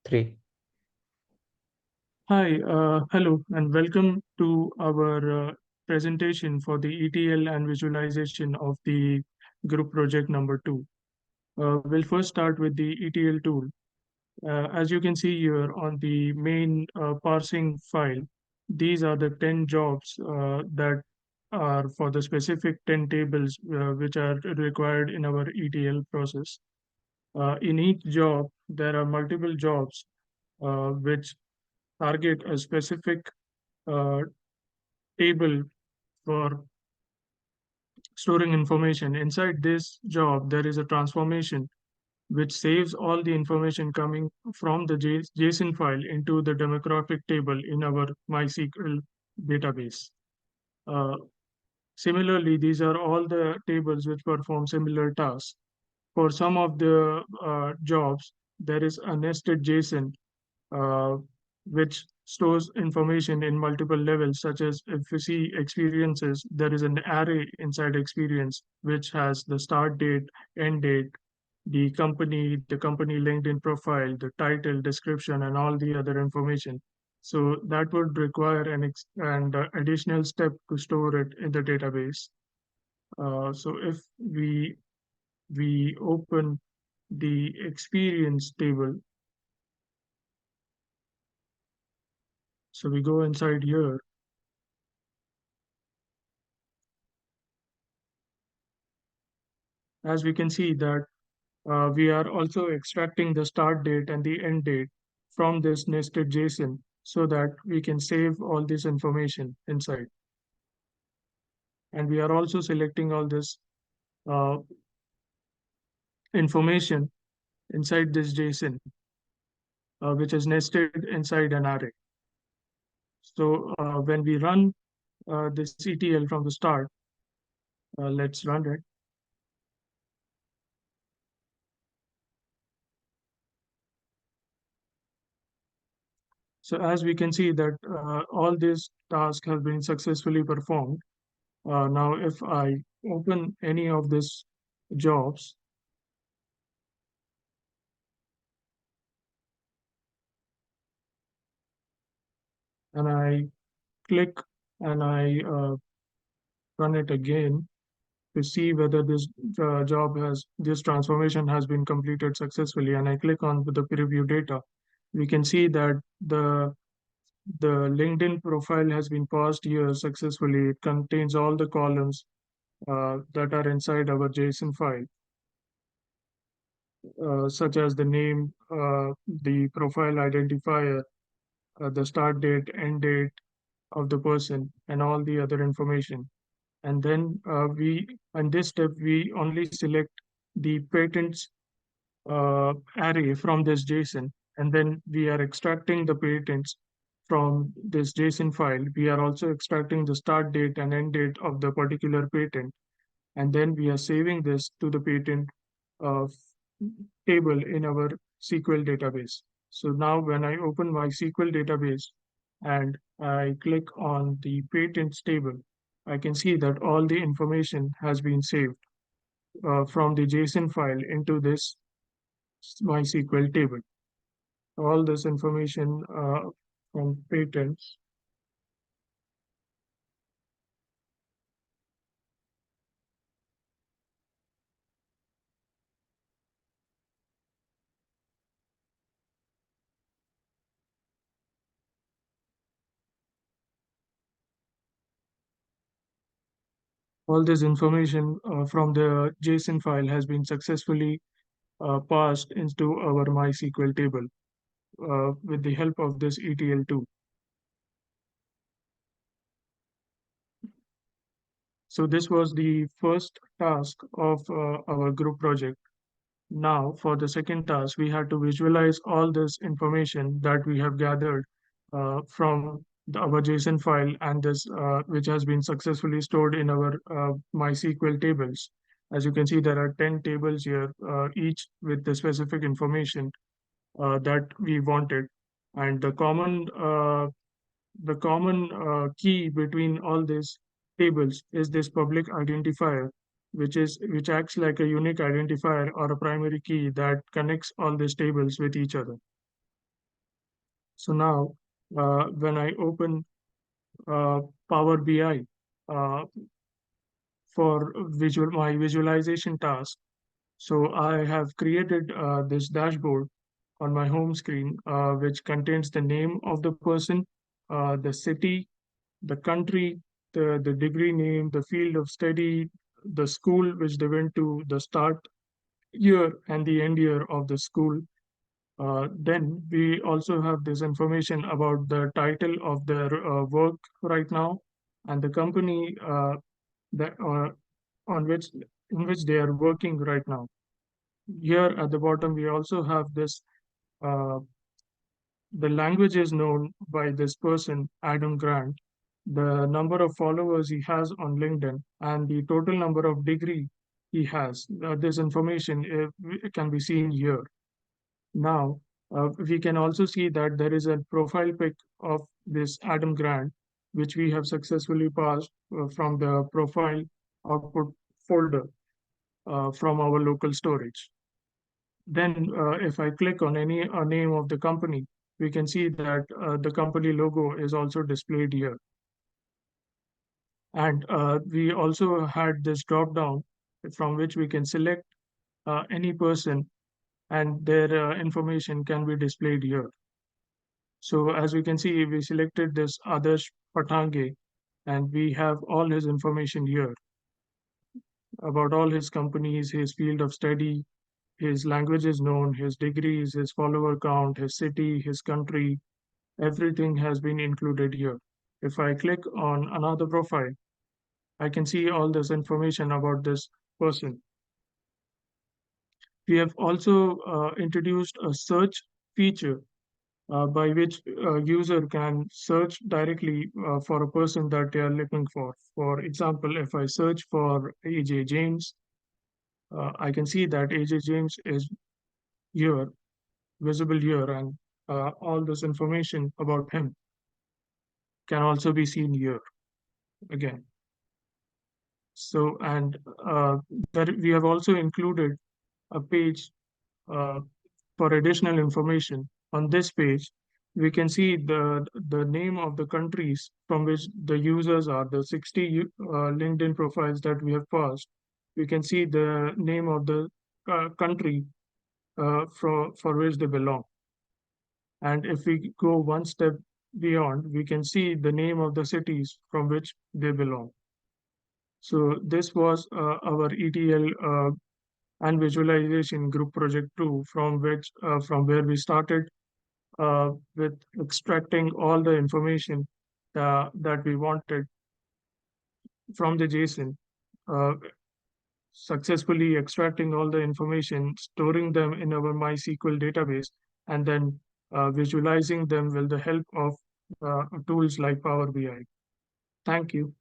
Three. Hi, hello, and welcome to our presentation for the ETL and visualization of the group project number two. We'll first start with the ETL tool. As you can see here on the main parsing file, these are the 10 jobs that are for the specific 10 tables which are required in our ETL process. In each job, there are multiple jobs which target a specific uh, table for storing information. Inside this job, there is a transformation which saves all the information coming from the JSON file into the demographic table in our MySQL database. Uh, Similarly, these are all the tables which perform similar tasks. For some of the jobs, there is a nested JSON uh, which stores information in multiple levels, such as if you see experiences, there is an array inside experience which has the start date, end date, the company LinkedIn profile, the title, description, and all the other information. So that would require an additional step to store it in the database. So if we open the experience table, so we go inside here. As we can see that we are also extracting the start date and the end date from this nested JSON so that we can save all this information inside. And we are also selecting all this uh, information inside this JSON, which is nested inside an array. So when we run this ETL from the start, let's run it. So as we can see that all these tasks have been successfully performed. Now, if I open any of these jobs and I click and I run it again to see whether this transformation has been completed successfully, and I click on the preview data, we can see that the LinkedIn profile has been parsed here successfully. It contains all the columns that are inside our JSON file, such as the name, the profile identifier, the start date, end date of the person, and all the other information. And then in this step, we only select the patents array from this JSON, and then we are extracting the patents from this JSON file. We are also extracting the start date and end date of the particular patent, and then we are saving this to the patent uh, table in our SQL database. So now when I open my SQL database and I click on the patents table, I can see that all the information has been saved from the JSON file into this MySQL table. All this information from patents. All this information from the JSON file has been successfully passed into our MySQL table with the help of this ETL tool. So this was the first task of our group project. Now, for the second task, we had to visualize all this information that we have gathered from our JSON file and this, which has been successfully stored in our MySQL tables. As you can see, there are 10 tables here, each with the specific information that we wanted. And the common key between all these tables is this public identifier, which acts like a unique identifier or a primary key that connects all these tables with each other. So now, when I open uh, Power BI uh, for my visualization task, so I have created this dashboard on my home screen, which contains the name of the person, the city, the country, the degree name, the field of study, the school which they went to, the start year and the end year of the school. Then we also have this information about the title of their work right now and the company that on which in which they are working right now. Here at the bottom, we also have this uh, the language is known by this person, Adam Grant, the number of followers he has on LinkedIn, and the total number of degree he has. This information can be seen here. Now, we can also see that there is a profile pic of this Adam Grant, which we have successfully passed from the profile output folder from our local storage. Then, if I click on any name of the company, we can see that the company logo is also displayed here. And we also had this drop down from which we can select any person and their information can be displayed here. So as we can see, we selected this Adarsh Pathange and we have all his information here about all his companies, his field of study, his language is known, his degrees, his follower count, his city, his country, everything has been included here. If I click on another profile, I can see all this information about this person. We have also introduced a search feature by which a user can search directly for a person that they are looking for. For example, if I search for AJ James, I can see that AJ James is here, visible here, and all this information about him can also be seen here again. So, and there we have also included a page uh, for additional information. On this page, we can see the name of the countries from which the users are, the 60 LinkedIn profiles that we have passed. We can see the name of the country for which they belong. And if we go one step beyond, we can see the name of the cities from which they belong. So this was our ETL and visualization group project 2, from where we started with extracting all the information that we wanted from the JSON, uh, successfully extracting all the information, storing them in our MySQL database, and then visualizing them with the help of tools like Power BI. Thank you.